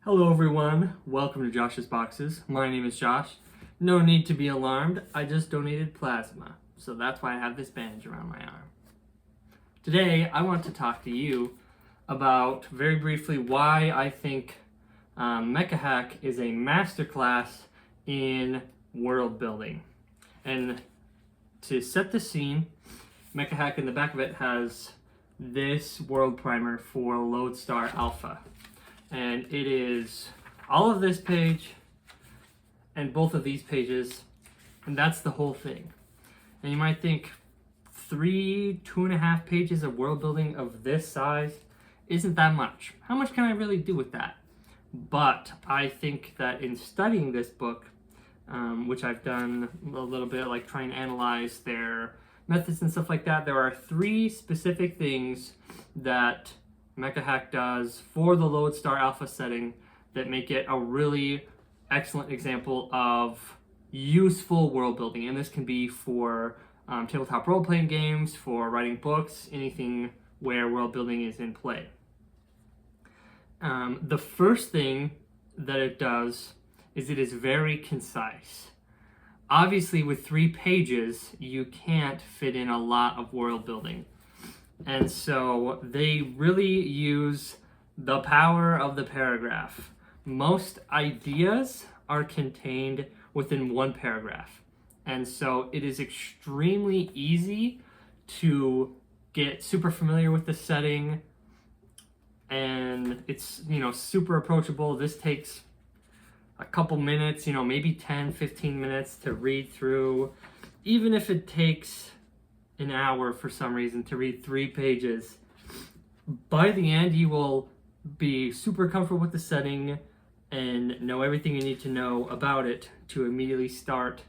Hello everyone, welcome to Josh's Boxes. My name is Josh. No need to be alarmed, I just donated plasma, so that's why I have this bandage around my arm. Today, I want to talk to you about, very briefly, why I think Mecha Hack is a masterclass in world building. And to set the scene, Mecha Hack in the back of it has this world primer for Lodestar Alpha. And it is all of this page and both of these pages, and that's the whole thing. And you might think 2.5 pages of world building of this size isn't that much. How much can I really do with that? But I think that in studying this book, which I've done a little bit, like trying to analyze their methods and stuff like that, there are 3 specific things that Mecha Hack does for the Lodestar Alpha setting that make it a really excellent example of useful world building. And this can be for tabletop role-playing games, for writing books, anything where world building is in play. The first thing that it does is it is very concise. Obviously, with 3 pages, you can't fit in a lot of world building. And so they really use the power of the paragraph. Most ideas are contained within 1 paragraph. And so it is extremely easy to get super familiar with the setting, and it's, super approachable. This takes a couple minutes, maybe 10, 15 minutes to read through. Even if it takes an hour for some reason to read 3 pages, by the end you will be super comfortable with the setting and know everything you need to know about it to immediately start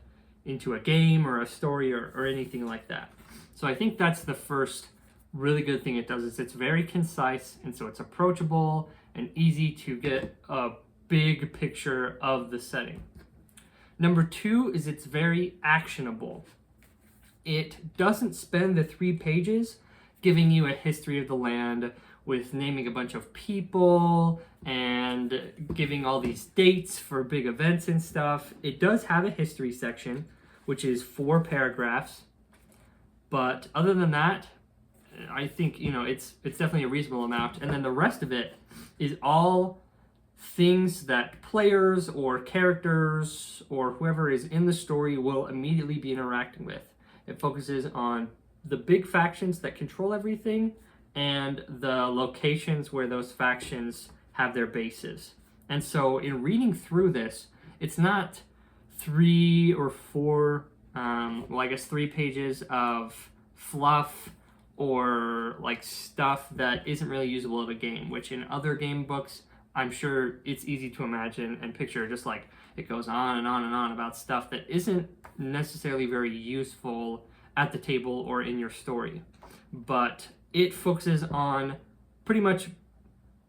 into a game or a story or anything like that. So I think that's the first really good thing it does, is it's very concise, and so it's approachable and easy to get a big picture of the setting. Number 2 is it's very actionable. It doesn't spend the 3 pages giving you a history of the land with naming a bunch of people and giving all these dates for big events and stuff. It does have a history section, which is 4 paragraphs. But other than that, I think, it's definitely a reasonable amount. And then the rest of it is all things that players or characters or whoever is in the story will immediately be interacting with. It focuses on the big factions that control everything and the locations where those factions have their bases. And so in reading through this, it's not 3 or 4, 3 pages of fluff or like stuff that isn't really usable in a game, which in other game books, I'm sure it's easy to imagine and picture, just like it goes on and on and on about stuff that isn't necessarily very useful at the table or in your story. But it focuses on pretty much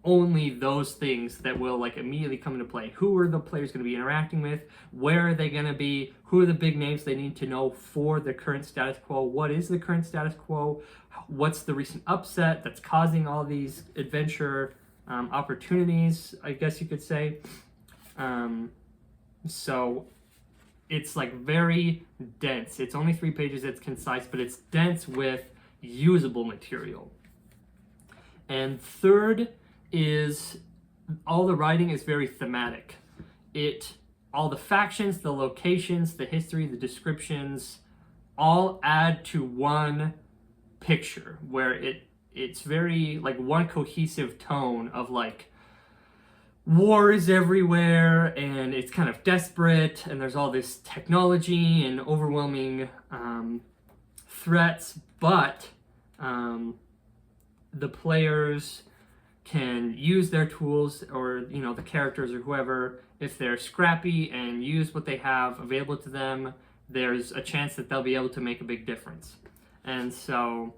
only those things that will immediately come into play. Who are the players going to be interacting with? Where are they going to be? Who are the big names they need to know for the current status quo? What is the current status quo? What's the recent upset that's causing all these adventure opportunities, I guess you could say. So it's very dense. It's only 3 pages, it's concise, but it's dense with usable material. And third is all the writing is very thematic. All the factions, the locations, the history, the descriptions, all add to one picture where it's very one cohesive tone of war is everywhere and it's kind of desperate and there's all this technology and overwhelming threats, but the players can use their tools, or the characters or whoever, if they're scrappy and use what they have available to them, there's a chance that they'll be able to make a big difference. And so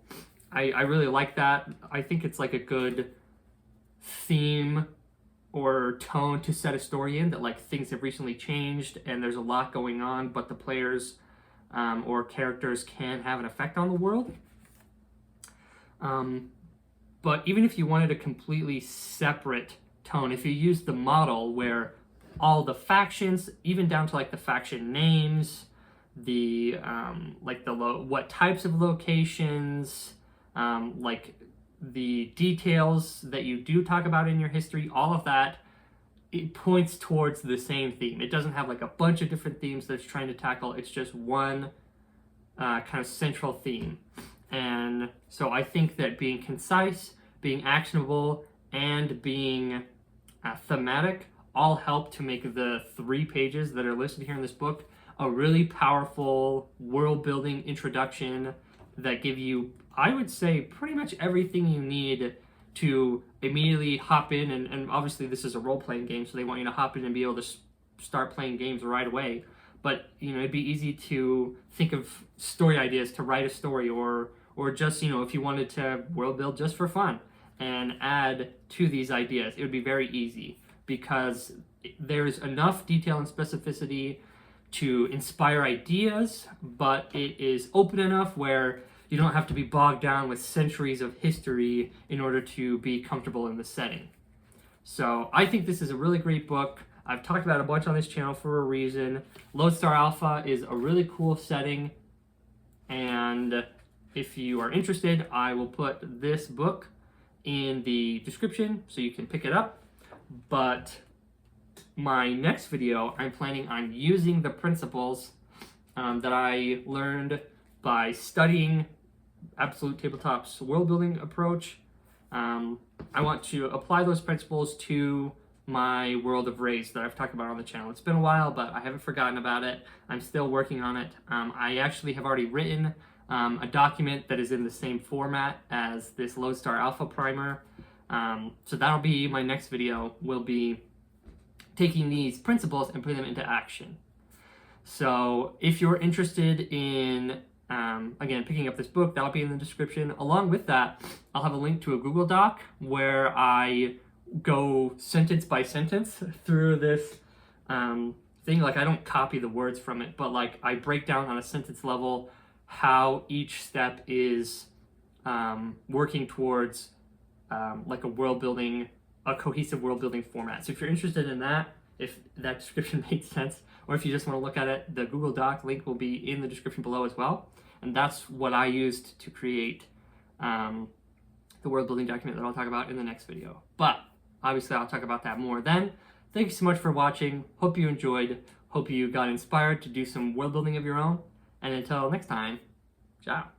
I really like that. I think it's a good theme or tone to set a story in, that things have recently changed and there's a lot going on, but the players or characters can have an effect on the world. But even if you wanted a completely separate tone. If you use the model where all the factions, even down to like the faction names, the what types of locations, like the details that you do talk about in your history, all of that, it points towards the same theme. It doesn't have like a bunch of different themes that it's trying to tackle. It's just one kind of central theme. And so I think that being concise, being actionable, and being thematic all help to make the 3 pages that are listed here in this book a really powerful world building introduction that give you, I would say, pretty much everything you need to immediately hop in. And obviously this is a role-playing game, so they want you to hop in and be able to start playing games right away. But it'd be easy to think of story ideas to write a story, or just if you wanted to world build just for fun and add to these ideas, it would be very easy because there's enough detail and specificity to inspire ideas, but it is open enough where you don't have to be bogged down with centuries of history in order to be comfortable in the setting. So I think this is a really great book. I've talked about it a bunch on this channel for a reason. Lodestar Alpha is a really cool setting, and if you are interested, I will put this book in the description so you can pick it up. But my next video, I'm planning on using the principles that I learned by studying Absolute Tabletop's world building approach. I want to apply those principles to my World of Rays that I've talked about on the channel. It's been a while, but I haven't forgotten about it. I'm still working on it. I actually have already written a document that is in the same format as this Lodestar Alpha primer. So that'll be my next video, will be taking these principles and putting them into action. So if you're interested in, again, picking up this book, that'll be in the description. Along with that, I'll have a link to a Google Doc where I go sentence by sentence through this thing. Like, I don't copy the words from it, but like I break down on a sentence level how each step is working towards like a cohesive world building format. So if you're interested in that, if that description makes sense, or if you just want to look at it, the Google Doc link will be in the description below as well. And that's what I used to create the world building document that I'll talk about in the next video. But obviously I'll talk about that more then. Thank you so much for watching. Hope you enjoyed. Hope you got inspired to do some world building of your own. And until next time, ciao.